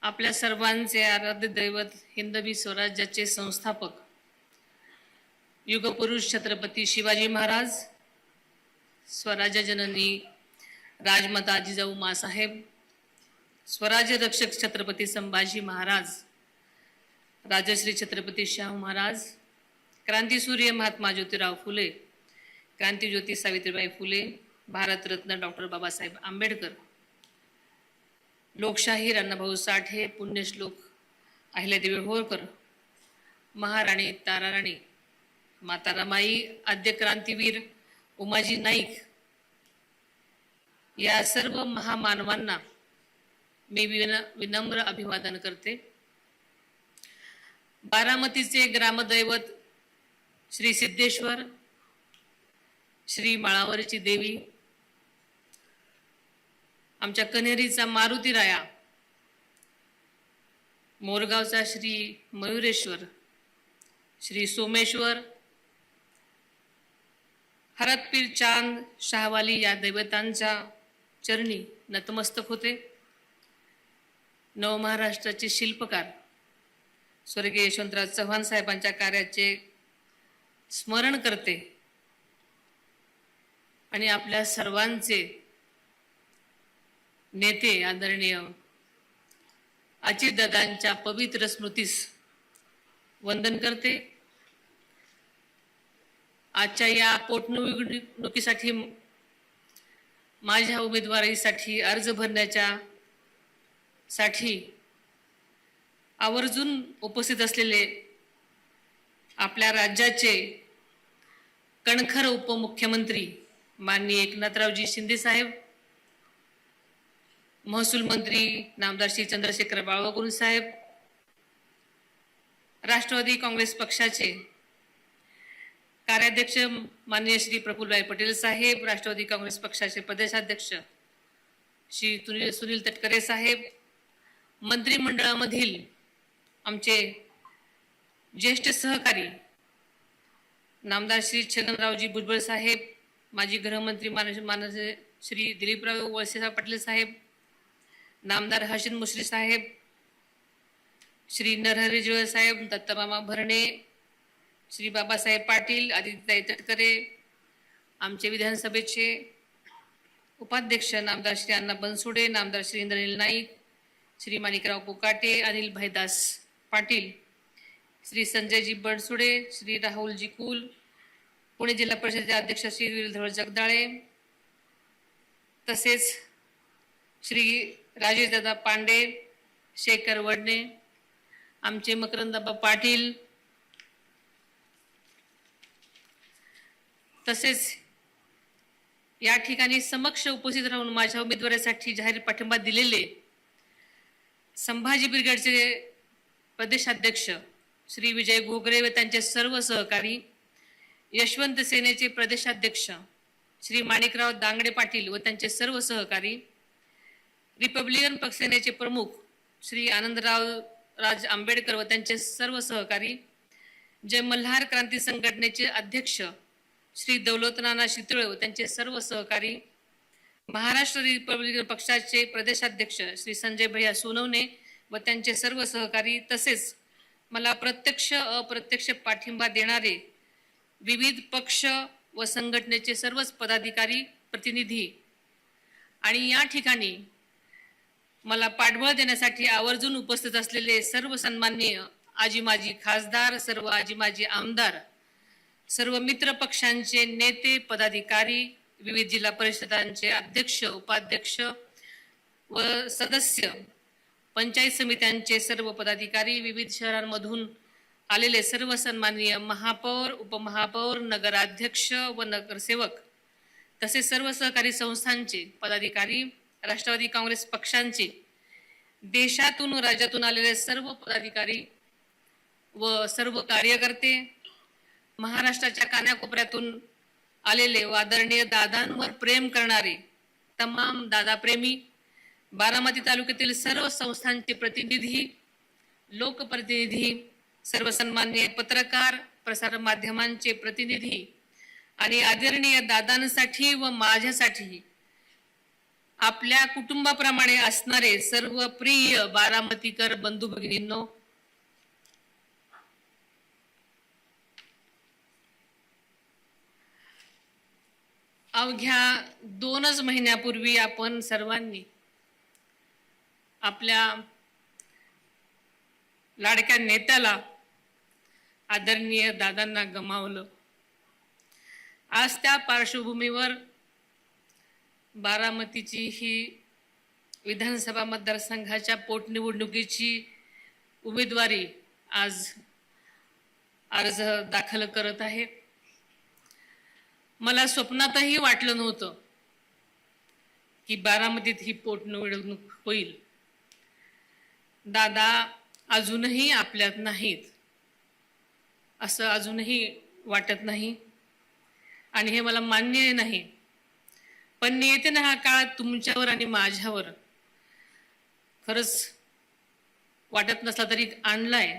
आपल्या सर्वांचे आराध्य दैवत हिंदवी स्वराज्याचे संस्थापक युगपुरुष छत्रपती शिवाजी महाराज, स्वराज्य जननी राजमाता जिजाऊ माँसाहेब, स्वराज्य रक्षक छत्रपती संभाजी महाराज, राजश्री छत्रपती शाहू महाराज, क्रांतीसूर्य महात्मा ज्योतिराव फुले, क्रांतीज्योती सावित्रीबाई फुले, भारतरत्न डॉक्टर बाबासाहेब आंबेडकर, लोकशाहीर अण्णाभाऊ साठे, पुण्यश्लोक अहिल्यादेवी होळकर, महाराणी ताराराणी, माता रमाई, आद्य क्रांतीवीर उमाजी नाईक, या सर्व महामानवांना मी विनम्र अभिवादन करते. बारामतीचे ग्रामदैवत श्री सिद्धेश्वर, श्री माळावरची देवी, आमच्या कन्हेरीचा मारुती राया, मोरगावचा श्री मयुरेश्वर, श्री सोमेश्वर, हरतपीर चांद शाहवाली या दैवतांच्या चरणी नतमस्तक होते. नवमहाराष्ट्राचे शिल्पकार स्वर्गीय यशवंतराव चव्हाण साहेबांच्या कार्याचे स्मरण करते आणि आपल्या सर्वांचे नेते आदरणीय अजितदादांच्या पवित्र स्मृतीस वंदन करते. आजच्या या पोटनिवडणुकीसाठी माझ्या उमेदवारीसाठी अर्ज भरण्याच्या साठी आवर्जून उपस्थित असलेले आपल्या राज्याचे कणखर उपमुख्यमंत्री माननीय एकनाथरावजी शिंदे साहेब, महसूल मंत्री नामदार श्री चंद्रशेखर बावनकुळे साहेब, राष्ट्रवादी काँग्रेस पक्षाचे कार्याध्यक्ष माननीय श्री प्रफुल्लभाई पटेल साहेब, राष्ट्रवादी काँग्रेस पक्षाचे प्रदेशाध्यक्ष श्री सुनील तटकरे साहेब, मंत्रिमंडळामधील आमचे ज्येष्ठ सहकारी नामदार श्री छगनरावजी भुजबळ साहेब, माजी गृहमंत्री माननीय श्री दिलीपराव वळसे पाटील साहेब, नामदार हसन मुश्रीफ साहेब, श्री नरहरी झिरवळ साहेब, दत्तमामा भरणे, श्री बाबासाहेब पाटील, आदित्यताई तटकरे, आमचे विधानसभेचे उपाध्यक्ष नामदार श्री अण्णा बनसोडे, नामदार श्री इंद्रनील नाईक, श्री माणिकराव कोकाटे, अनिल भाईदास पाटील, श्री संजयजी बनसोडे, श्री राहुलजी कुल, पुणे जिल्हा परिषदेचे अध्यक्ष श्री विरधर जगदाळे, तसेच श्री राजेशदादा पांडे, शेखर वडणे, आमचे मकरंदाबा पाटील, तसेच या ठिकाणी समक्ष उपस्थित राहून माझ्या उमेदवारीसाठी जाहीर पाठिंबा दिलेले संभाजी ब्रिगेडचे प्रदेशाध्यक्ष श्री विजय घोगरे व त्यांचे सर्व सहकारी, यशवंत सेनेचे प्रदेशाध्यक्ष श्री माणिकराव दांगडे पाटील व त्यांचे सर्व सहकारी, रिपब्लिकन पक्षसेनेचे प्रमुख श्री आनंदराव राज आंबेडकर व त्यांचे सर्व सहकारी, जय मल्हार क्रांती संघटनेचे अध्यक्ष श्री दौलतनाना शितळे व त्यांचे सर्व सहकारी, महाराष्ट्र रिपब्लिकन पक्षाचे प्रदेशाध्यक्ष श्री संजय भैया सोनवणे व त्यांचे सर्व सहकारी, तसेच मला प्रत्यक्ष अप्रत्यक्ष पाठिंबा देणारे विविध पक्ष व संघटनेचे सर्वच पदाधिकारी प्रतिनिधी आणि या ठिकाणी मला पाठबळ देण्यासाठी आवर्जून उपस्थित असलेले सर्व सन्माननीय आजी माजी खासदार, सर्व आजी माजी आमदार, सर्व मित्र पक्षांचे नेते पदाधिकारी, विविध जिल्हा परिषदांचे अध्यक्ष उपाध्यक्ष व सदस्य, पंचायत समित्यांचे सर्व पदाधिकारी, विविध शहरांमधून आलेले सर्व सन्माननीय महापौर, उपमहापौर, नगराध्यक्ष व नगरसेवक, तसेच सर्व सहकारी संस्थांचे पदाधिकारी, राष्ट्रवादी काँग्रेस पक्षांचे देशातून राज्यातून आलेले सर्व पदाधिकारी व सर्व कार्यकर्ते, महाराष्ट्राच्या कानाकोपऱ्यातून आलेले व आदरणीय दादांवर प्रेम करणारे तमाम दादाप्रेमी, बारामती तालुक्यातील सर्व संस्थांचे प्रतिनिधी, लोकप्रतिनिधी, सर्व सन्माननीय पत्रकार, प्रसार माध्यमांचे प्रतिनिधी आणि आदरणीय दादांसाठी व माझ्यासाठी आपल्या कुटुंबाप्रमाणे असणारे सर्व प्रिय बारामतीकर बंधू भगिनींनो, अवघ्या 2च महिन्यापूर्वी आपण सर्वांनी आपल्या लाडक्या नेत्याला, आदरणीय दादांना गमावलं. आज त्या पार्श्वभूमीवर बारामतीची ही विधानसभा मतदारसंघाच्या पोटनिवडणुकीची उमेदवारी आज अर्ज दाखल करत आहे. मला स्वप्नातही वाटलं नव्हतं की बारामतीत ही पोटनिवडणूक होईल. दादा अजूनही आपल्यात नाहीत असं अजूनही वाटत नाही आणि हे मला मान्य नाही. पण नियतीने हा काळ तुमच्यावर आणि माझ्यावर खरंच वाटत नसला तरी आणलाय.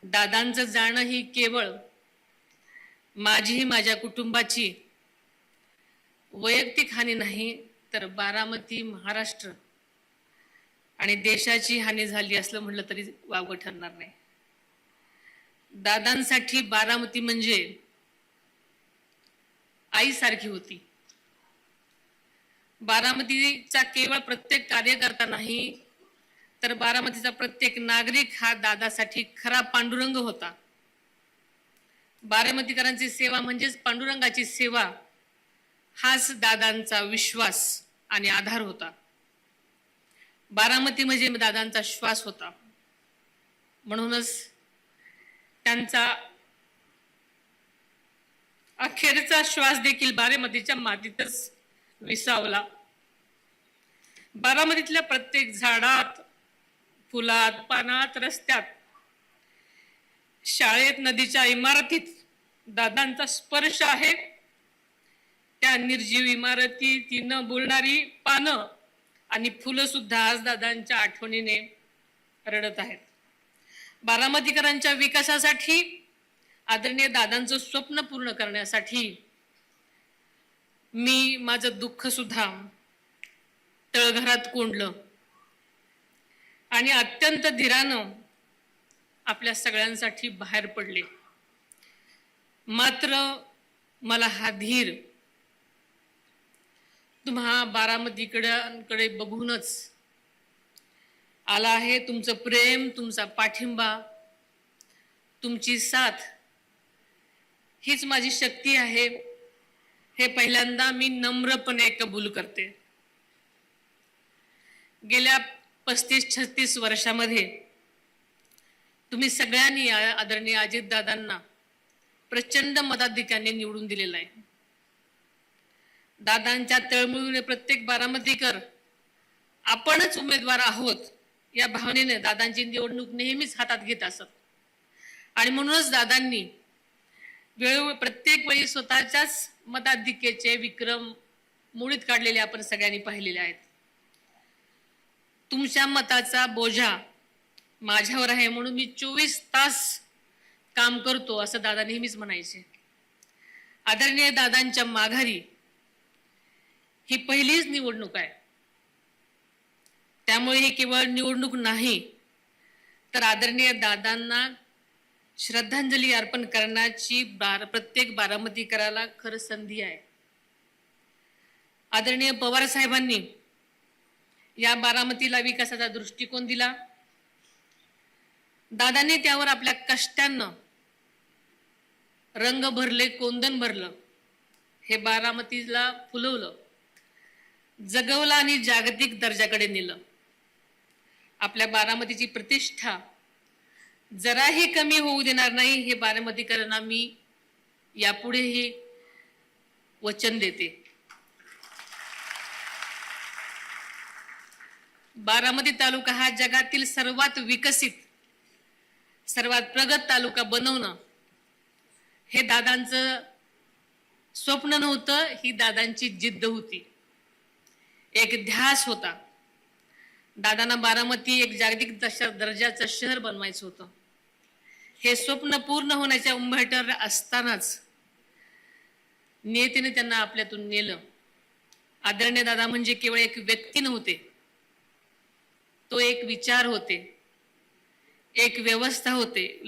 दादांचं जाणं ही केवळ माझीही माझ्या कुटुंबाची वैयक्तिक हानी नाही, तर बारामती, महाराष्ट्र आणि देशाची हानी झाली असलं म्हटलं तरी वावगं ठरणार नाही. दादांसाठी बारामती म्हणजे आईसारखी होती. बारामतीचा केवळ प्रत्येक कार्यकर्ता नाही, तर बारामतीचा प्रत्येक नागरिक हा दादासाठी खरा पांडुरंग होता. बारामतीकरांची सेवा म्हणजेच पांडुरंगाची सेवा, हाच दादांचा विश्वास आणि आधार होता. बारामती म्हणजे दादांचा श्वास होता. म्हणूनच त्यांचा अखेरचा श्वास देखील बारामतीच्या मातीतच विसावला. बारामतीतल्या प्रत्येक झाडात, फुलात, पानात, रस्त्यात, शाळेत, नदीच्या इमारतीत दादांचा स्पर्श आहे. त्या निर्जीव इमारती, ती न बोलणारी पानं आणि फुलं सुद्धा आज दादांच्या आठवणीने रडत आहेत. बारामतीकरांच्या विकासासाठी, आदरणीय दादांचं स्वप्न पूर्ण करण्यासाठी मी माझं दुःख सुद्धा तळघरात कोंडलं आणि अत्यंत धीरानं आपल्या सगळ्यांसाठी बाहेर पडले. मात्र मला हा धीर तुम्हा बारामतीकडे बघूनच आला आहे. तुमचं प्रेम, तुमचा पाठिंबा, तुमची साथ हीच माझी शक्ती आहे, हे पहिल्यांदा मी नम्रपणे कबूल करते. गेल्या 35-36 वर्षामध्ये तुम्ही सगळ्यांनी आदरणीय अजितदादांना प्रचंड मताधिक्याने निवडून दिलेला आहे. दादांच्या तळमळीने प्रत्येक बारामतीकर आपणच उमेदवार आहोत या भावनेने दादांची निवडणूक नेहमीच हातात घेत असत. आणि म्हणूनच दादांनी वेळोवेळी प्रत्येक वेळी स्वतःच्याच मताधिक्याचे विक्रम मोडीत काढलेले आपण सगळ्यांनी पाहिलेले आहेत. तुमच्या मताचा बोजा माझ्यावर आहे म्हणून मी 24 तास काम करतो असं दादा नेहमीच म्हणायचे. आदरणीय दादांच्या माघारी ही पहिलीच निवडणूक आहे. त्यामुळे ही केवळ निवडणूक नाही, तर आदरणीय दादांना श्रद्धांजली अर्पण करण्याची प्रत्येक बारामतीकराला खरं संधी आहे. आदरणीय पवार साहेबांनी या बारामतीला विकासाचा दृष्टिकोन दिला. दादांनी त्यावर आपल्या कष्टांना रंग भरले, कोंदण भरलं. हे बारामतीला फुलवलं, जगवलं आणि जागतिक दर्जाकडे नेलं. आपल्या बारामतीची प्रतिष्ठा जराही कमी होऊ देणार नाही, हे बारामतीकरांना मी यापुढेही वचन देते. बारामती तालुका हा जगातील सर्वात विकसित, सर्वात प्रगत तालुका बनवणं हे दादांचं स्वप्न नव्हतं, ही दादांची जिद्द होती, एक ध्यास होता. दादांना बारामती एक जागतिक दर्जाचं शहर बनवायचं होतं. हे स्वप्न पूर्ण होण्याच्या उंबरठ्यावर असतानाच नियतीने त्यांना आपल्यातून नेलं. आदरणीय दादा म्हणजे केवळ एक व्यक्ती नव्हते, तो एक विचार होते, एक व्यवस्था होते,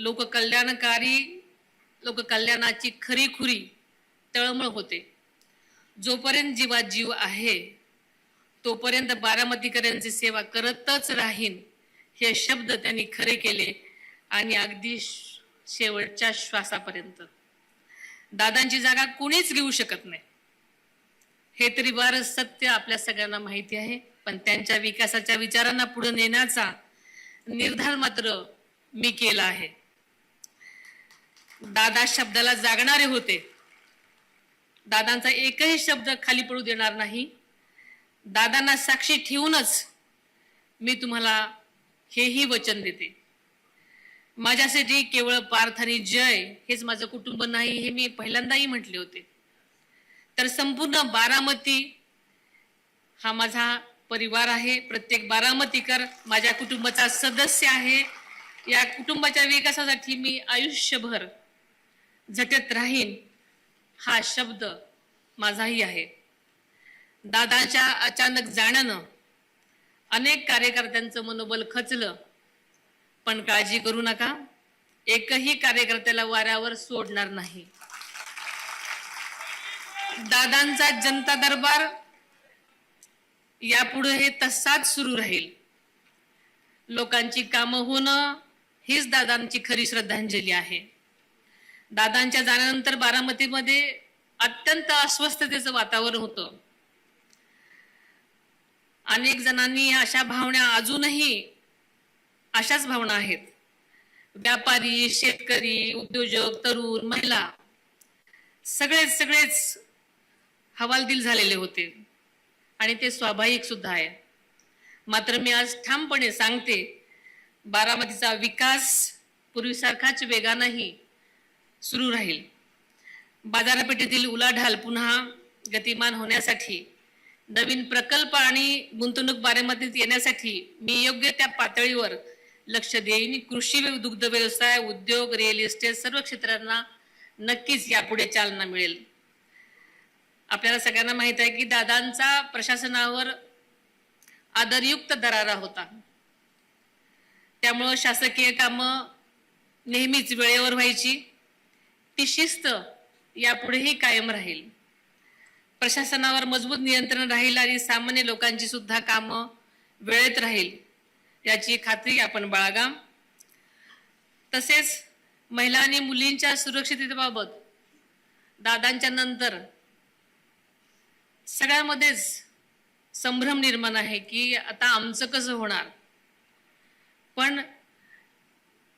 लोककल्याणाची खरीखुरी तळमळ होते. जोपर्यंत जीवात जीव आहे तोपर्यंत बारामतीकरांची सेवा करतच राहीन हे शब्द त्यांनी खरे केले आणि अगदी शेवटच्या श्वासापर्यंत. दादांची जागा कोणीच घेऊ शकत नाही हे तरी बार सत्य आपल्या सगळ्यांना माहिती आहे. पण त्यांच्या विकासाच्या विचारांना पुढे नेण्याचा निर्धार मात्र मी केला आहे. दादा शब्दाला जागणारे होते. दादांचा एकही शब्द खाली पडू देणार नाही. दादांना साक्षी ठेवूनच मी तुम्हाला हेही वचन देते. माझ्यासाठी केवळ पार्थ आणि जय हेच माझं कुटुंब नाही हे मी पहिल्यांदाही म्हटले होते, तर संपूर्ण बारामती हा माझा परिवार आहे. प्रत्येक बारामतीकर माझ्या कुटुंबाचा सदस्य आहे. या कुटुंबाच्या विकासासाठी मी आयुष्यभर झटत राहीन हा शब्द माझाही आहे. दादाच्या अचानक जाण्यानं अनेक कार्यकर्त्यांचं मनोबल खचलं, पण काळजी करू नका, एकही कार्यकर्त्याला वाऱ्यावर सोडणार नाही. दादांचा जनता दरबार यापुढे हे तसाच सुरू राहील. लोकांची कामं होणं हीच दादांची खरी श्रद्धांजली आहे. दादांच्या जाण्यानंतर बारामतीमध्ये अत्यंत अस्वस्थतेचं वातावरण होतं. अनेक जणांनी अशा भावना, अजूनही अशाच भावना आहेत. व्यापारी, शेतकरी, उद्योजक, तरुण, महिला सगळेच हवालदिल झालेले होते आणि ते स्वाभाविक सुद्धा आहे. मात्र मी आज ठामपणे सांगते, बारामतीचा विकास पूर्वीसारखाच वेगानेही सुरू राहील. बाजारपेठेतील उलाढाल पुन्हा गतिमान होण्यासाठी, नवीन प्रकल्प आणि गुंतवणूक बारामतीत येण्यासाठी मी योग्य त्या पातळीवर लक्ष देईन. कृषी, दुग्ध व्यवसाय, उद्योग, रिअल इस्टेट सर्व क्षेत्रांना नक्कीच यापुढे चालना मिळेल. आपल्याला सगळ्यांना माहित आहे की दादांचा प्रशासनावर आदरयुक्त दरारा होता. त्यामुळं शासकीय कामं नेहमीच वेळेवर व्हायची. ती शिस्त यापुढेही कायम राहील. प्रशासनावर मजबूत नियंत्रण राहील आणि सामान्य लोकांची सुद्धा कामं वेळेत राहील याची खात्री आपण बाळगा. तसेच महिला आणि मुलींच्या सुरक्षिततेबाबत दादांच्या नंतर सगळ्यामध्येच संभ्रम निर्माण आहे की आता आमचं कसं होणार. पण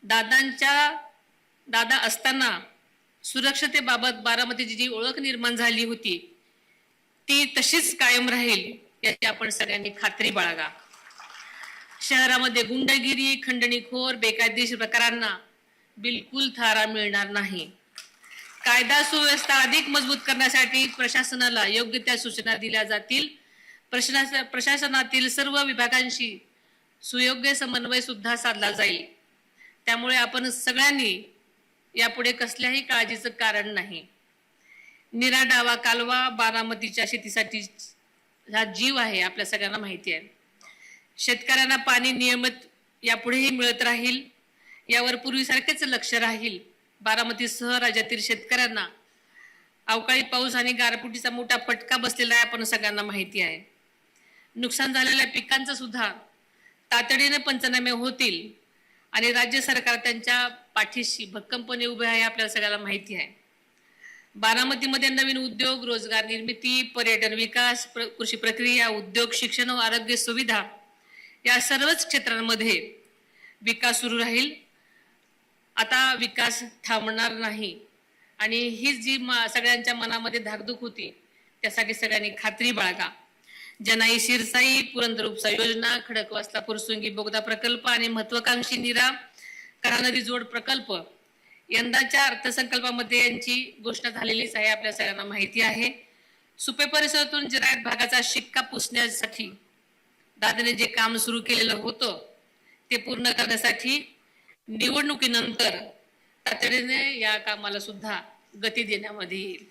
दादा असताना सुरक्षतेबाबत बारामतीची जी ओळख निर्माण झाली होती ती तशीच कायम राहील याची आपण सगळ्यांनी खात्री बाळगा. शहरामध्ये गुंडगिरी, खंडणीखोर, बेकायदेशीर प्रकारांना बिलकुल थारा मिळणार नाही. कायदा सुव्यवस्था अधिक मजबूत करण्यासाठी प्रशासनाला योग्य त्या सूचना दिल्या जातील. प्रशासनातील सर्व विभागांशी सुयोग्य समन्वय सुद्धा साधला जाईल. त्यामुळे आपण सगळ्यांनी यापुढे कसल्याही काळजीचं कारण नाही. निराडावा कालवा बारामतीच्या शेतीसाठी हा जीव आहे, आपल्या सगळ्यांना माहिती आहे. शेतकऱ्यांना पाणी नियमित यापुढेही मिळत राहील यावर पूर्वीसारखेच लक्ष राहील. बारामतीसह राज्यातील शेतकऱ्यांना अवकाळी पाऊस आणि गारपिटीचा मोठा फटका बसलेला आहे, आपण सगळ्यांना माहिती आहे. नुकसान झालेल्या पिकांचं सुद्धा तातडीने पंचनामे होतील आणि राज्य सरकार त्यांच्या पाठीशी भक्कमपणे उभे आहे, आपल्याला सगळ्यांना माहिती आहे. बारामतीमध्ये नवीन उद्योग, रोजगार निर्मिती, पर्यटन विकास, कृषी प्रक्रिया, उद्योग, शिक्षण व आरोग्य सुविधा या सर्वच क्षेत्रांमध्ये विकास सुरू राहील. आता विकास थांबणार नाही आणि ही जी सगळ्यांच्या मनामध्ये धाकधूक होती त्यासाठी सगळ्यांनी खात्री बाळगा. जनाई शिरसाई, पुरंदर उपसा योजना, खडकवासला फुरसुंगी बोगदा प्रकल्प आणि महत्वाकांक्षी नीरा करा नदी जोड प्रकल्प यंदाच्या अर्थसंकल्पामध्ये यांची घोषणा झालेलीच आहे, आपल्या सगळ्यांना माहिती आहे. सुपे परिसरातून जिरायत भागाचा शिक्का पुसण्यासाठी दादाने जे काम सुरू केलेलं होतं ते पूर्ण करण्यासाठी निवडणुकीनंतर तातडीने या कामाला सुद्धा गती देण्यामध्ये येईल.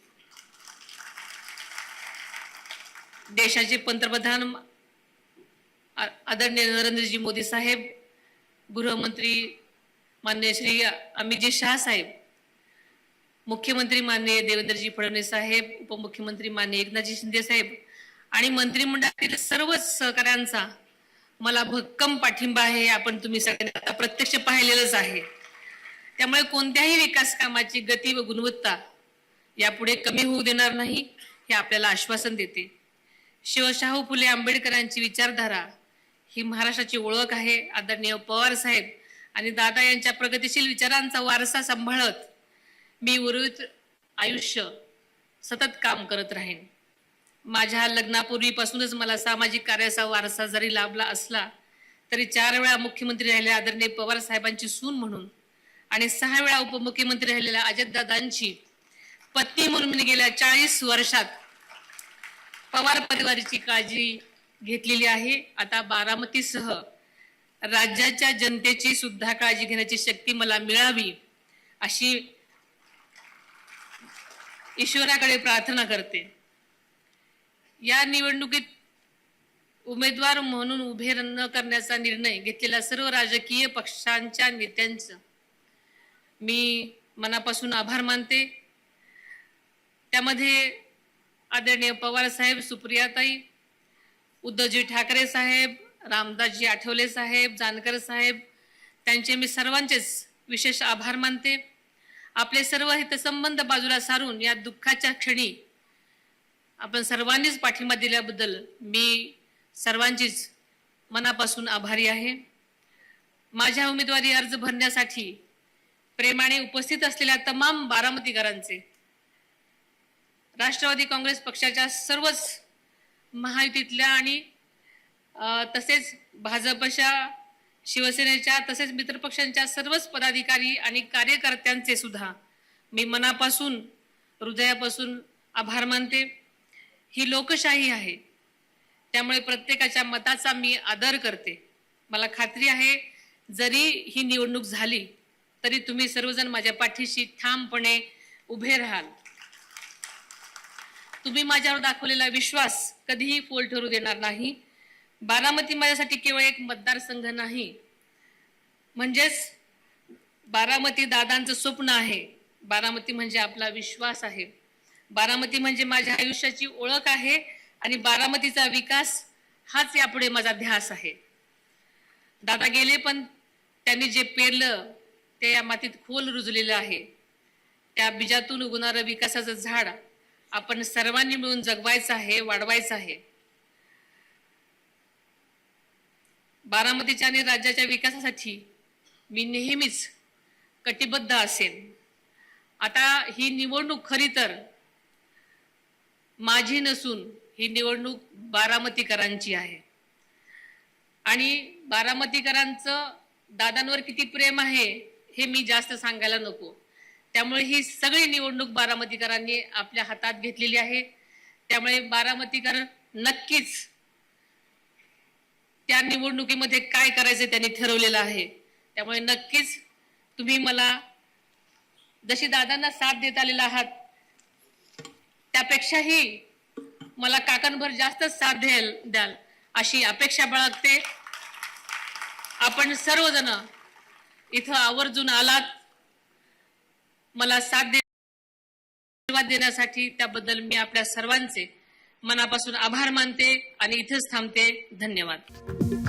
देशाचे पंतप्रधान आदरणीय नरेंद्रजी मोदी साहेब, गृहमंत्री माननीय श्री अमितजी शाह साहेब, मुख्यमंत्री माननीय देवेंद्रजी फडणवीस साहेब, उपमुख्यमंत्री माननीय एकनाथजी शिंदे साहेब आणि मंत्रिमंडळातील सर्वच सहकाऱ्यांचा मला भक्कम पाठिंबा आहे. आपण तुम्ही सगळ्यांनी आता प्रत्यक्ष पाहिलेलंच आहे. त्यामुळे कोणत्याही विकास कामाची गती व गुणवत्ता यापुढे कमी होऊ देणार नाही हे आपल्याला आश्वासन देते. शिवशाहू फुले आंबेडकरांची विचारधारा ही महाराष्ट्राची ओळख आहे. आदरणीय पवार साहेब आणि दादा यांच्या प्रगतिशील विचारांचा वारसा सांभाळत मी उर्वरित आयुष्य सतत काम करत राहीन. माझ्या लग्नापूर्वीपासूनच मला सामाजिक कार्याचा वारसा जरी लाभला असला तरी 4 वेळा मुख्यमंत्री राहिलेल्या आदरणीय पवार साहेबांची सून म्हणून आणि 6 वेळा उपमुख्यमंत्री राहिलेल्या अजितदादांची पत्नी म्हणून मी गेल्या 40 वर्षात पवार परिवाराची काळजी घेतलेली आहे. आता बारामतीसह राज्याच्या जनतेची सुद्धा काळजी घेण्याची शक्ती मला मिळावी अशी ईश्वराकडे प्रार्थना करते. या निवडणुकीत उमेदवार म्हणून उभे न करण्याचा निर्णय घेतलेल्या सर्व राजकीय पक्षांच्या नेत्यांचं मी मनापासून आभार मानते. त्यामध्ये आदरणीय पवार साहेब, सुप्रियाताई, उद्धवजी ठाकरे साहेब, रामदासजी आठवले साहेब, जानकर साहेब, त्यांचे मी सर्वांचेच विशेष आभार मानते. आपले सर्व हितसंबंध बाजूला सारून या दुःखाच्या क्षणी आपण सर्वांनीच पाठिंबा दिल्याबद्दल मी सर्वांचीच मनापासून आभारी आहे. माझ्या उमेदवारी अर्ज भरण्यासाठी प्रेमाने उपस्थित असलेल्या तमाम बारामतीकरांचे, राष्ट्रवादी काँग्रेस पक्षाच्या सर्वच महायुतीतल्या आणि तसेच भाजपच्या, शिवसेनेच्या तसेच मित्रपक्षांच्या सर्वच पदाधिकारी आणि कार्यकर्त्यांचे सुद्धा मी मनापासून, हृदयापासून आभार मानते. ही लोकशाही आहे, त्यामुळे प्रत्येकाच्या मताचा मी आदर करते. मला खात्री आहे जरी ही निवडणूक झाली तरी तुम्ही सर्वजण माझ्या पाठीशी ठामपणे उभे राहाल. तुम्ही माझ्यावर दाखवलेला विश्वास कधीही फोल ठरू देणार नाही. बारामती माझ्यासाठी केवळ एक मतदारसंघ नाही, म्हणजेच बारामती दादांचं स्वप्न आहे. बारामती म्हणजे आपला विश्वास आहे. बारामती म्हणजे माझ्या आयुष्याची ओळख आहे आणि बारामतीचा विकास हाच यापुढे माझा ध्यास आहे. दादा गेले पण त्यांनी जे पेरलं ते या मातीत खोल रुजलेलं आहे. त्या बीजातून उगवणारं विकासाचं झाड आपण सर्वांनी मिळून जगवायचं आहे, वाढवायचं आहे. बारामतीच्या आणि राज्याच्या विकासासाठी मी नेहमीच कटिबद्ध असेन. आता ही निवडणूक खरी तर माझी नसून ही निवडणूक बारामतीकरांची आहे आणि बारामतीकरांचं दादांवर किती प्रेम आहे हे मी जास्त सांगायला नको. त्यामुळे ही सगळी निवडणूक बारामतीकरांनी आपल्या हातात घेतलेली आहे. त्यामुळे बारामतीकर नक्कीच त्या निवडणुकीमध्ये काय करायचं त्यांनी ठरवलेलं आहे. त्यामुळे नक्कीच तुम्ही मला जशी दादांना साथ देत आलेला आहात त्यापेक्षाही मला काकांभर जास्त साथ द्याल अशी अपेक्षा बाळगते. आपण सर्वजण इथं आवर्जून आलात मला साथ देण्यासाठी, त्याबद्दल मी आपल्या सर्वांचे मनापासून आभार मानते आणि इथेच थांबते. धन्यवाद.